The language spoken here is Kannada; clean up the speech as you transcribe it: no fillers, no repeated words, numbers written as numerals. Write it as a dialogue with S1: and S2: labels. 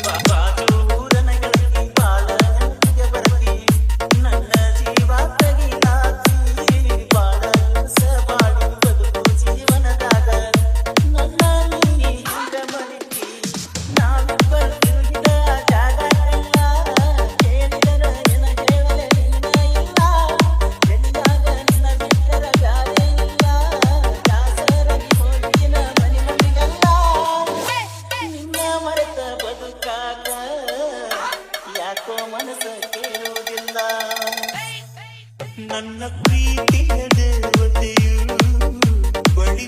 S1: ಬಾಜೂರನ ಗೆಳತಿ ಬಾಳ ಹಂಚಿಗೆ ಬರತಿ ನನ್ನ ಜೀವ ತೆಗಿಲಾತಿ ಬಾಳ ಸಬಾಡಿ ಬದುಕು ಜೀವನದಾಗ ನನ್ನ ನೀ ಹಿಂಗ ಮರಿತಿ ನಾವಿಬ್ಬರು ತಿರುಗಿದ ಜಾಗ ಎಲ್ಲ ಕೇಳಿದರ ಎನ ಹೇಳಲೆ ನಿನ್ನ ಇಲ್ಲ ಎಲ್ಲಿಯಾಗ ನಿನ್ನ ಬಿಟ್ಟರ ಬ್ಯಾರೆ ಇಲ್ಲ ದಾಸರಗಿ ಹೋಗಿನ ಮನಿ ಮಂದಿಗೆಲ್ಲ ನಿನ್ನ ಮರೆತ ಬದುಕಾಗ ಯಾಕೋ ಮನಸ್ಸ ಕೇಳುವುದಿಲ್ಲ ನನ್ನ ಪ್ರೀತಿಯ ದೇವತೆಯು ಬಳಿ